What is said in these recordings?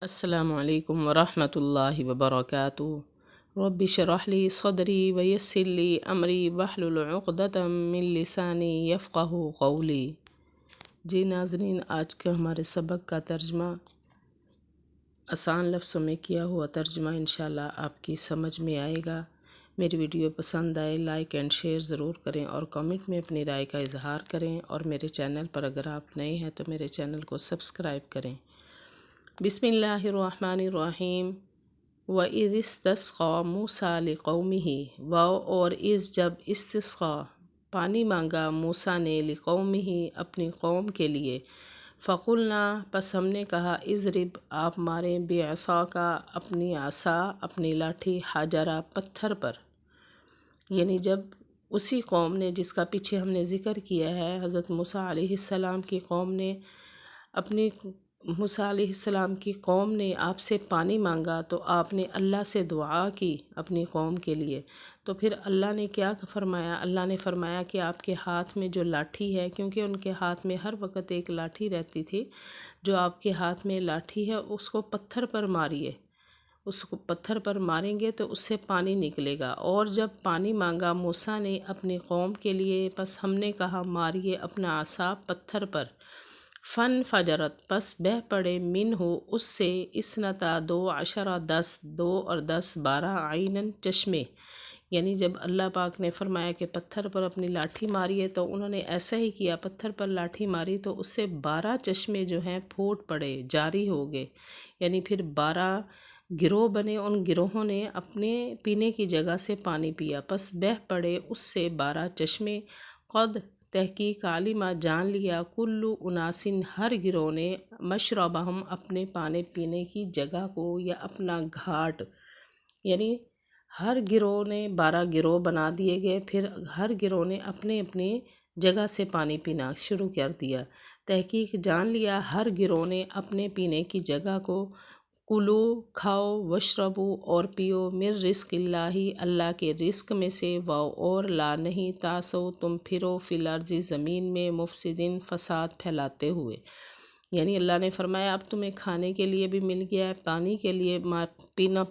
السلام علیکم ورحمۃ اللہ وبرکاتہ۔ رب اشرح لی صدری ویسر لی امری واحلل عقدۃ من لسانی یفقہوا قولی۔ جی ناظرین، آج کا ہمارے سبق کا ترجمہ آسان لفظوں میں کیا ہوا ترجمہ انشاءاللہ آپ کی سمجھ میں آئے گا۔ میری ویڈیو پسند آئے لائک اینڈ شیئر ضرور کریں اور کامنٹ میں اپنی رائے کا اظہار کریں، اور میرے چینل پر اگر آپ نئے ہیں تو میرے چینل کو سبسکرائب کریں۔ بسم اللہ الرحمن الرحیم۔ وَإِذِ اسْتَسْقَىٰ مُوسَىٰ لِقَوْمِهِ، اور اس جب استسقاء پانی مانگا موسیٰ نے لِقَوْمِهِ اپنی قوم کے لیے، فَقُلْنَا پس ہم نے کہا اضرب آپ ماریں بِعَصَاكَ اپنی عصا اپنی لاٹھی حجرا پتھر پر، یعنی جب اسی قوم نے جس کا پیچھے ہم نے ذکر کیا ہے، حضرت موسیٰ علیہ السلام کی قوم نے موسیٰ علیہ السلام کی قوم نے آپ سے پانی مانگا تو آپ نے اللہ سے دعا کی اپنی قوم کے لیے، تو پھر اللہ نے کیا فرمایا؟ اللہ نے فرمایا کہ آپ کے ہاتھ میں جو لاٹھی ہے، کیونکہ ان کے ہاتھ میں ہر وقت ایک لاٹھی رہتی تھی، جو آپ کے ہاتھ میں لاٹھی ہے اس کو پتھر پر ماریے، اس کو پتھر پر ماریں گے تو اس سے پانی نکلے گا۔ اور جب پانی مانگا موسیٰ نے اپنی قوم کے لیے، پس ہم نے کہا ماریے اپنا عصا پتھر پر، فن فجرت پس بہہ پڑے منہ اس سے، اسنتا دو عشرہ 10 2 اور 10 12 عیناً چشمے، یعنی جب اللہ پاک نے فرمایا کہ پتھر پر اپنی لاٹھی ماری ہے تو انہوں نے ایسا ہی کیا، پتھر پر لاٹھی ماری تو اس سے 12 چشمے جو ہیں پھوٹ پڑے، جاری ہو گئے، یعنی پھر 12 گروہ بنے، ان گروہوں نے اپنے پینے کی جگہ سے پانی پیا، پس بہہ پڑے اس سے 12 چشمے، قد تحقیق عالمہ جان لیا، کلو اناسن ہر گروہ نے، مشربہم اپنے پانی پینے کی جگہ کو یا اپنا گھاٹ، یعنی ہر گروہ نے 12 گروہ بنا دیے گئے، پھر ہر گروہ نے اپنے اپنی جگہ سے پانی پینا شروع کر دیا۔ تحقیق جان لیا ہر گروہ نے اپنے پینے کی جگہ کو، کلو کھاؤ، وشربو اور پیو، من رزق اللہ اللہ کے رزق میں سے، اور لا نہیں تاسو تم پھرو فی الارض زمین میں، مفسدین فساد پھیلاتے ہوئے، یعنی اللہ نے فرمایا اب تمہیں کھانے کے لیے بھی مل گیا ہے، پانی کے لیے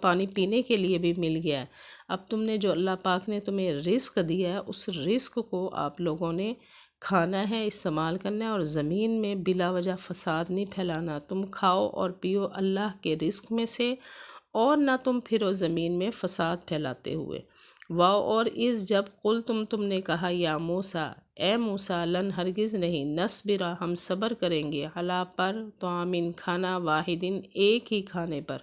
پانی پینے کے لیے بھی مل گیا ہے، اب تم نے جو اللہ پاک نے تمہیں رزق دیا ہے اس رزق کو آپ لوگوں نے کھانا ہے، استعمال کرنا ہے، اور زمین میں بلا وجہ فساد نہیں پھیلانا، تم کھاؤ اور پیو اللہ کے رزق میں سے، اور نہ تم پھرو زمین میں فساد پھیلاتے ہوئے۔ اور اس جب قل تم نے کہا یا موسیٰ اے موسیٰ، لن ہرگز نہیں، نصبر ہم صبر کریں گے، علی پر طعام کھانا، واحدن ایک ہی کھانے پر،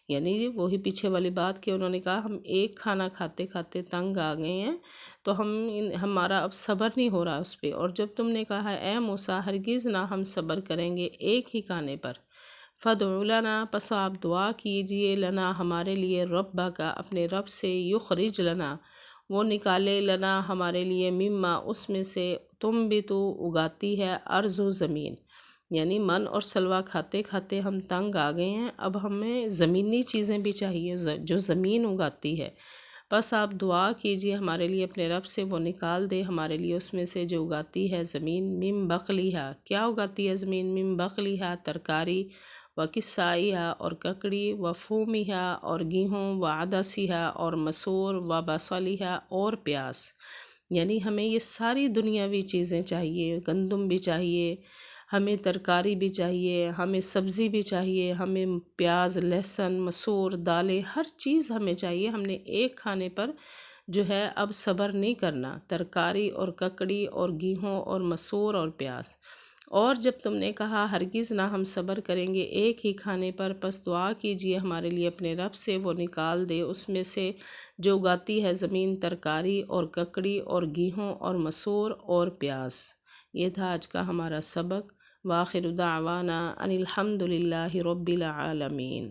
یعنی وہی پیچھے والی بات کہ انہوں نے کہا ہم ایک کھانا کھاتے کھاتے تنگ آ گئے ہیں تو ہمارا اب صبر نہیں ہو رہا اس پہ، اور جب تم نے کہا اے موسیٰ ہرگز نہ ہم صبر کریں گے ایک ہی کھانے پر، فادع لنا پس آپ دعا کیجئے، لنا ہمارے لیے، ربک اپنے رب سے، یخرج لنا وہ نکالے، لنا ہمارے لیے، مما اس میں سے، تم بھی تو اگاتی ہے ارض و زمین، یعنی من اور سلوا کھاتے کھاتے ہم تنگ آ گئے ہیں، اب ہمیں زمینی چیزیں بھی چاہیے جو زمین اگاتی ہے، بس آپ دعا کیجئے ہمارے لیے اپنے رب سے، وہ نکال دے ہمارے لیے اس میں سے جو اگاتی ہے زمین، من بقلیہا کیا اگاتی ہے زمین، من بقلیہا ترکاری، و کسائیہا اور ککڑی، و فومیہا اور گیہوں، و عدسیہا اور مسور، و بصلیہا اور پیاز، یعنی ہمیں یہ ساری دنیاوی چیزیں چاہیے، گندم بھی چاہیے، ہمیں ترکاری بھی چاہیے، ہمیں سبزی بھی چاہیے، ہمیں پیاز، لہسن، مسور، دالیں، ہر چیز ہمیں چاہیے، ہم نے ایک کھانے پر جو ہے اب صبر نہیں کرنا، ترکاری اور ککڑی اور گیہوں اور مسور اور پیاز۔ اور جب تم نے کہا ہرگز نہ ہم صبر کریں گے ایک ہی کھانے پر، پس دعا کیجئے ہمارے لیے اپنے رب سے، وہ نکال دے اس میں سے جو اگاتی ہے زمین، ترکاری اور ککڑی اور گیہوں اور مسور اور پیاز۔ یہ تھا آج کا ہمارا سبق۔ وآخر دعوانا ان الحمد للہ رب العالمین۔